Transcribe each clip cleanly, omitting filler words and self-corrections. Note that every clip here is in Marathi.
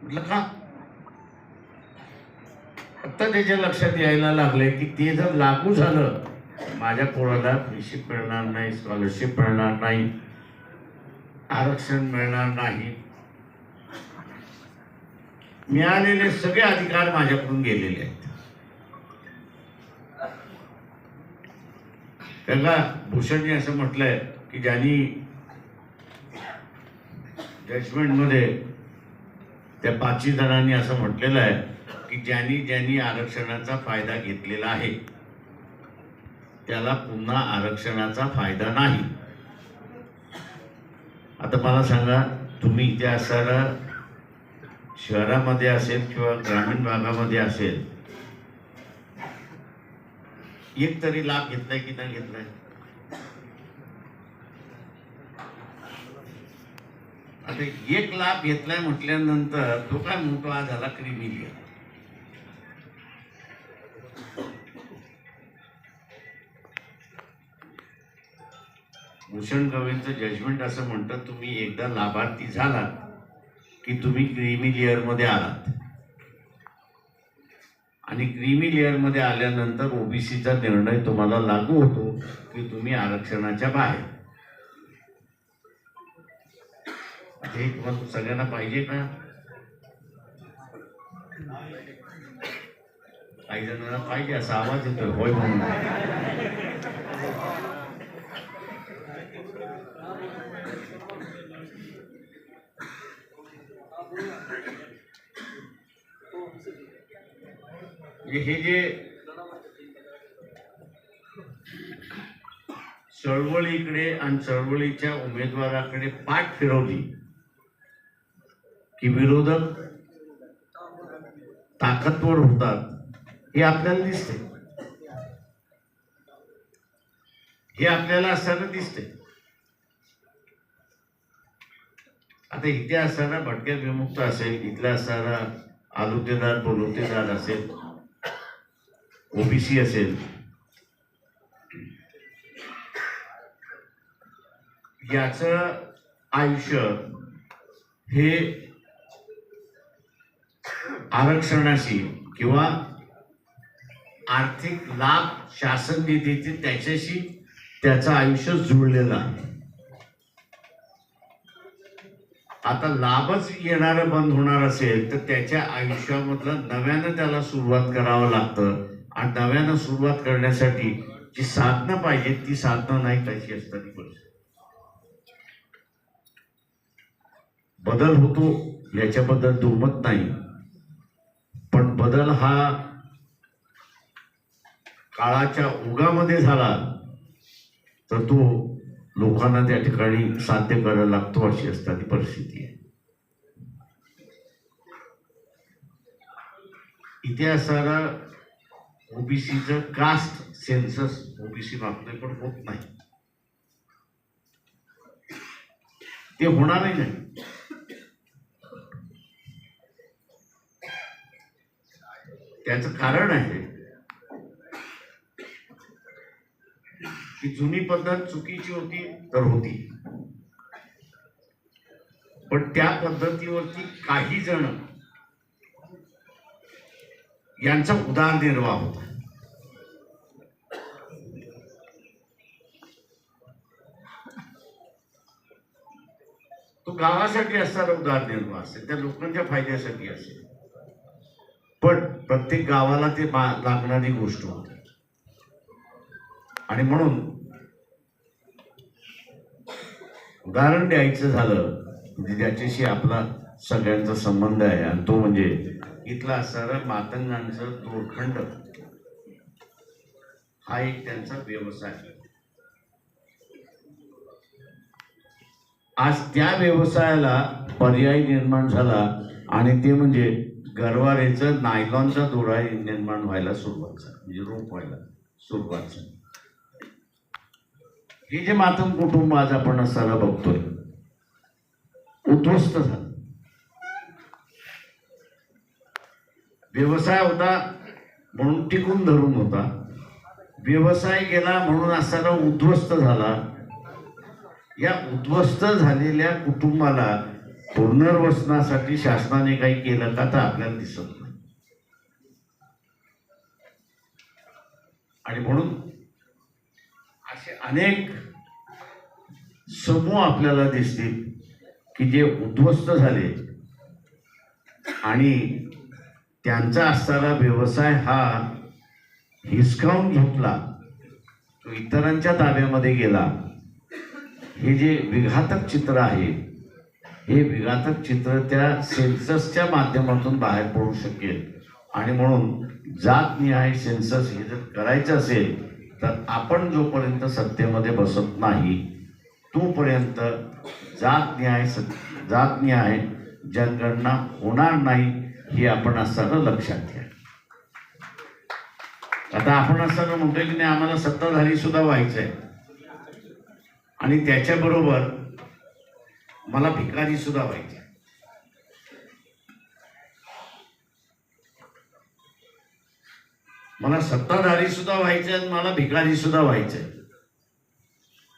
म्हटलं का? आता त्याच्या लक्षात यायला लागले की ते जर लागू झालं, माझ्या पोराला पैसे मिळणार नाही, स्कॉलरशिप मिळणार नाही, आरक्षण मिळणार नाही, मिळालेले सगळे अधिकार माझ्याकडून गेलेले आहेत. त्याला भूषणने असं म्हटलंय की ज्यांनी जजमेंटमध्ये त्या 5 जणांनी असं म्हटलेलं आहे की ज्यांनी आरक्षणाचा फायदा घेतलेला आहे त्याला पुन्हा आरक्षणाचा फायदा नाही. आता मला सांगा, तुम्ही इथे असणारा शहरामध्ये असेल किंवा ग्रामीण भागामध्ये असेल, एक तरी लाभ घेतलाय की नाही घेतलाय? आता एक लाभ घेतलाय म्हटल्यानंतर तो काय मोठा झाला क्रिमिलियन. भूषण गवईंचं जजमेंट असं म्हणतं, तुम्ही एकदा लाभार्थी झालात की तुम्ही क्रीमी लेअर मध्ये आलात आणि क्रीमी लेअर मध्ये आल्यानंतर ओबीसीचा निर्णय तुम्हाला लागू होतो की तुम्ही आरक्षणाच्या बाहेर. हे तुम्हाला सगळ्यांना पाहिजे का? काही जणांना पाहिजे असा आवाज येतोय होय म्हणून. हे जे चळवळीकडे आणि चळवळीच्या उमेदवाराकडे पाठ फिरवली की विरोधक ताकदवर होतात, हे आपल्याला दिसते, हे आपल्याला असताना दिसते. आता इथे असताना भटक्या विमुक्त असेल, इथला असताना आलुतेदार बोलुतेदार असेल, ओबीसी असेल, याचं आयुष्य हे आरक्षणाशी किंवा आर्थिक लाभ शासन देते त्याच्याशी त्याचं आयुष्य जुळलेलं आहे. आता लाभच येणारं बंद होणार असेल तर त्याच्या आयुष्यामधलं नव्यानं त्याला सुरुवात करावं लागतं आणि नव्यानं सुरुवात करण्यासाठी जी साधनं पाहिजे ती साधनं नाही तशी असतात. बदल होतो याच्याबद्दल दुमत नाही, पण बदल हा काळाच्या ओघामध्ये झाला तर तो लोकांना त्या ठिकाणी साध्य करायला लागतो, अशी असणारी परिस्थिती आहे. इथे असणारा ओबीसीचं कास्ट सेन्सस ओबीसी मागणे पण होत नाही, ते होणारही नाही. त्याचं कारण आहे की जुनी पद्धत चुकीची होती तर होती, पण त्या पद्धतीवरती काही जण यांचा उदरनिर्वाह होता. तो गावासाठी असणारा उदरनिर्वाह असेल, त्या लोकांच्या फायद्यासाठी असेल, पण प्रत्येक गावाला ते लागणारी गोष्ट होती. आणि म्हणून उदाहरण द्यायचं झालं म्हणजे ज्याच्याशी आपला सगळ्यांचा संबंध आहे आणि तो म्हणजे इथला असणारा मातंगांचं दोरखंड हा एक त्यांचा व्यवसाय. आज त्या व्यवसायाला पर्याय निर्माण झाला आणि ते म्हणजे गरवारेचं नायलॉनचा दोरा निर्माण व्हायला सुरुवात झाली, म्हणजे रोप व्हायला सुरुवात झाली. हे जे मातंग कुटुंब आज आपण असताना बघतोय उद्ध्वस्त झालं. व्यवसाय होता म्हणून टिकून धरून होता, व्यवसाय गेला म्हणून असताना उद्ध्वस्त झाला. या उद्ध्वस्त झालेल्या कुटुंबाला पुनर्वसनासाठी शासनाने काही केलं का तर आपल्याला दिसत नाही. आणि म्हणून असे अनेक समूह आपल्याला दिसतील की जे उद्ध्वस्त झाले आणि त्यांचा असणारा व्यवसाय हा हिसकावून घेतला, तो इतरांच्या ताब्यामध्ये गेला. हे जे विघातक चित्र आहे, हे विघातक चित्र त्या सेन्ससच्या माध्यमातून बाहेर पडू शकेल. आणि म्हणून जातनिहाय सेन्सस हे जर करायचं असेल तर आपण जोपर्यंत सत्तेमध्ये बसत नाही तोपर्यंत जातनिहाय जनगणना होणार नाही, हे आपण असताना लक्षात घ्या. आता आपण असताना म्हणतोय की नाही आम्हाला सत्ताधारी सुद्धा व्हायचं आहे आणि त्याच्याबरोबर मला भिकारी सुद्धा व्हायचे. मला सत्ताधारी सुद्धा व्हायचे आणि मला भिकारी सुद्धा व्हायचे.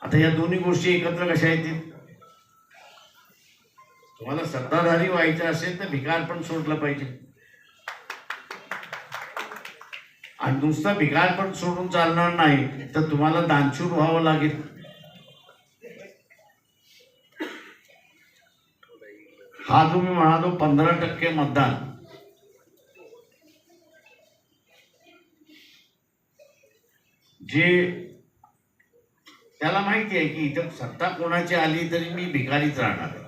आता या दोन्ही गोष्टी एकत्र कशा येतील? तुम्हाला सत्ताधारी व्हायचं असेल तर भिकार पण सोडलं पाहिजे आणि नुसतं भिकार पण सोडून चालणार नाही, तर तुम्हाला दानशूर व्हावं लागेल. हा जो मी म्हणालो 15% मतदान, जे त्याला माहिती आहे की इथं सत्ता कोणाची आली तरी मी भिकारीच राहणार आहे,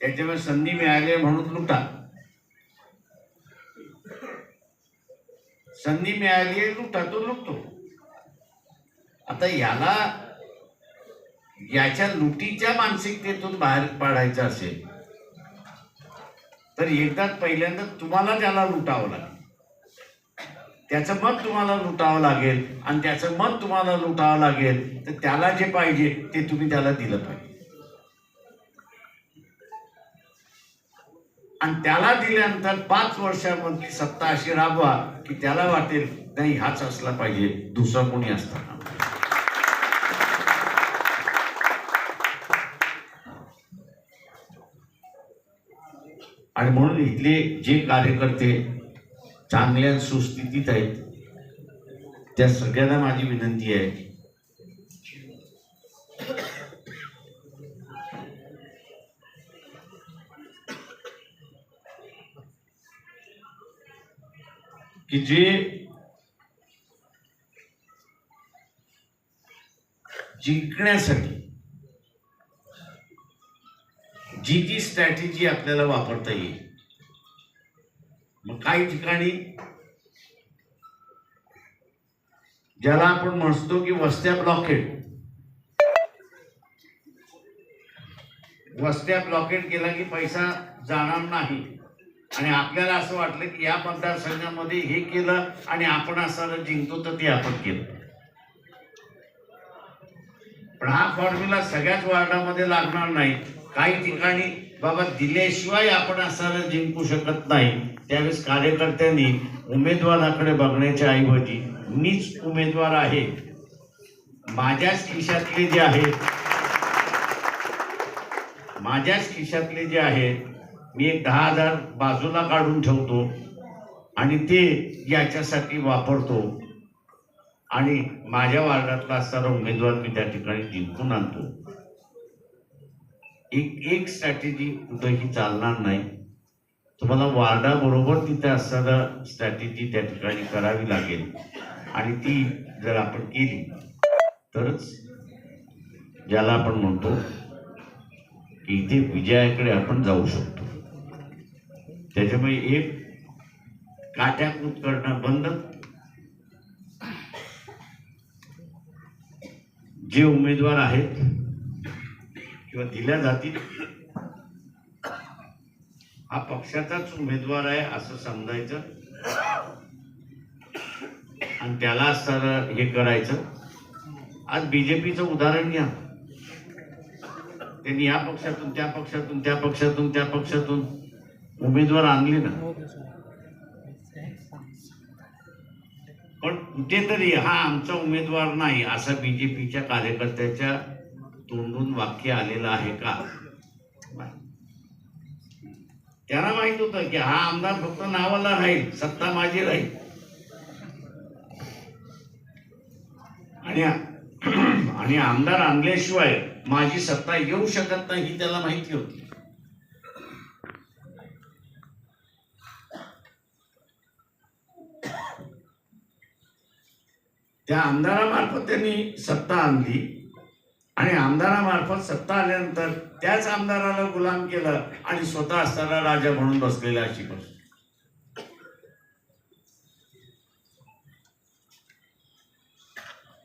त्याच्यामुळे संधी मिळाली म्हणून लुटा, संधी मिळाली आहे लुटा, तो लुटतो. आता याच्या लुटीच्या मानसिकतेतून बाहेर पाडायचं असेल तर एकदाच पहिल्यांदा तुम्हाला त्याला लुटावं लागेल, त्याचं मत तुम्हाला लुटावं लागेल आणि त्याचं मत तुम्हाला लुटावं लागेल. तर त्याला जे पाहिजे ते तुम्ही त्याला दिलं पाहिजे आणि त्याला दिल्यानंतर 5 वर्षामध्ये सत्ता अशी राबवा की त्याला वाटेल नाही हाच असला पाहिजे, दुसरा कोणी असताना. आणि म्हणून इथले जे कार्यकर्ते चांगल्या सुस्थितीत आहेत त्या सगळ्यांना माझी विनंती आहे की जे जिंकण्यासाठी जी स्ट्रॅटेजी आपल्याला वापरता येईल. मग काही ठिकाणी ज्याला आपण म्हणतो की वस्त्या ब्लॉकेट केला की पैसा जाणार नाही आणि आपल्याला असं वाटलं की या मतदारसंघामध्ये हे केलं आणि आपण असं जिंकतो तर ते आपण केलं. पण हा फॉर्म्युला सगळ्याच वार्डामध्ये लागणार नाही. काही ठिकाणी बाबा दिल्याशिवाय आपण असं जिंकू शकत नाही. त्यावेळेस कार्यकर्त्यांनी उमेदवाराकडे बघण्याच्या ऐवजी मीच उमेदवार आहे, माझ्याच खिशातले जे आहेत मी एक 10,000 बाजूला काढून ठेवतो आणि ते याच्यासाठी वापरतो आणि माझ्या वार्डातला असणारा उमेदवार मी त्या ठिकाणी जिंकून आणतो. एक स्ट्रॅटेजी कुठेही चालणार नाही. तुम्हाला वार्डाबरोबर तिथे असणारा स्ट्रॅटेजी त्या ठिकाणी करावी लागेल आणि ती जर आपण केली तरच ज्याला आपण म्हणतो की इथे विजयाकडे आपण जाऊ शकतो. त्याच्यामुळे एक काट्याकूट करणं बंद. जे उमेदवार आहेत किंवा दिल्या जातील हा पक्षाचाच उमेदवार आहे असं समजायचं आणि त्याला असं हे करायचं. आज बीजेपीचं उदाहरण घ्या, त्यांनी या पक्षातून त्या पक्षातून त्या पक्षातून त्या पक्षातून उमेदवार आणले ना, पण कुठेतरी हा आमचा उमेदवार नाही असा बीजेपीच्या कार्यकर्त्याच्या तोंडून वाक्य आलेलं आहे का? त्यांना माहित होतं की हा आमदार फक्त नावाला राहील, सत्ता माझी राहील. आणि आमदार आणल्याशिवाय माझी सत्ता येऊ शकत नाही ही त्याला माहिती होती. त्या आमदारामार्फत त्यांनी सत्ता आणली आणि आमदारामार्फत सत्ता आल्यानंतर त्याच आमदाराला गुलाम केलं आणि स्वतः असताना राजा म्हणून बसलेला अशी परिस्थिती.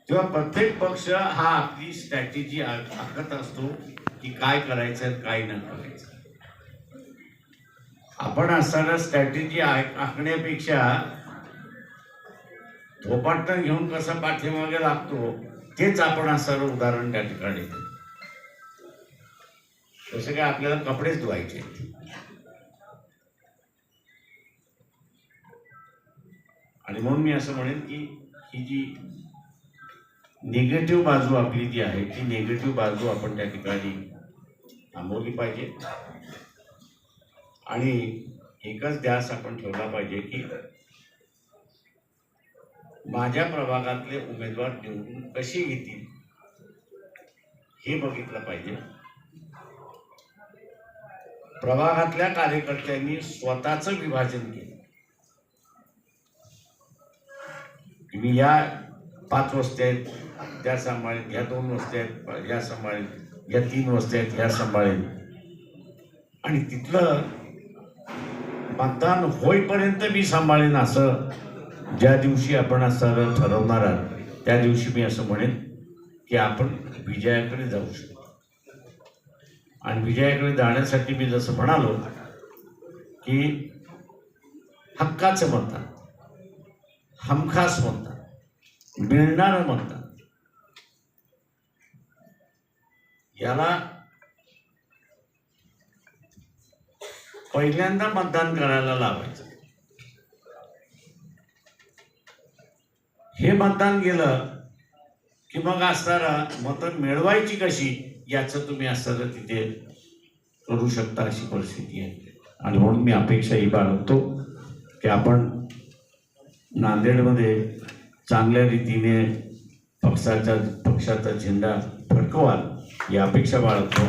तेव्हा प्रत्येक पक्ष हा आपली स्ट्रॅटेजी आखत असतो की काय करायचं काय न करायचं. आपण असताना स्ट्रॅटेजी आखण्यापेक्षा थोपाटण घेऊन कसं पाठीमागे लागतो तेच आपण असणारं उदाहरण त्या ठिकाणी. तसं काय आपल्याला कपडेच धुवायचे. आणि म्हणून मी असं म्हणेन की ही जी निगेटिव्ह बाजू आपली जी आहे ती निगेटिव्ह बाजू आपण त्या ठिकाणी थांबवली पाहिजे. आणि एकच ध्यास आपण ठेवला पाहिजे की माझ्या प्रभागातले उमेदवार निवडून कसे येतील हे बघितलं पाहिजे. प्रभागातल्या कार्यकर्त्यांनी स्वतःचं विभाजन केलं. मी या 5 वस्त्या आहेत त्या सांभाळेन, ह्या 2 वस्त्या आहेत ह्या सांभाळेन, ह्या 3 वस्त्या आहेत ह्या सांभाळेन. आणि तिथलं मतदान होईपर्यंत मी सांभाळेन असं ज्या दिवशी आपण असं ठरवणार आहात त्या दिवशी मी असं म्हणेन की आपण विजयाकडे जाऊ शकतो. आणि विजयाकडे जाण्यासाठी मी जसं म्हणालो की हक्काचं मतदान, हमखास मतदान, मिळणारं मतदान, याला पहिल्यांदा मतदान करायला लावायचं. हे मतदान गेलं की मग असताना मतं मिळवायची कशी याचं तुम्ही असताना तिथे करू शकता अशी परिस्थिती आहे. आणि म्हणून मी अपेक्षा ही बाळगतो की आपण नांदेडमध्ये चांगल्या रीतीने पक्षाचा झेंडा फडकवाल ही अपेक्षा बाळगतो.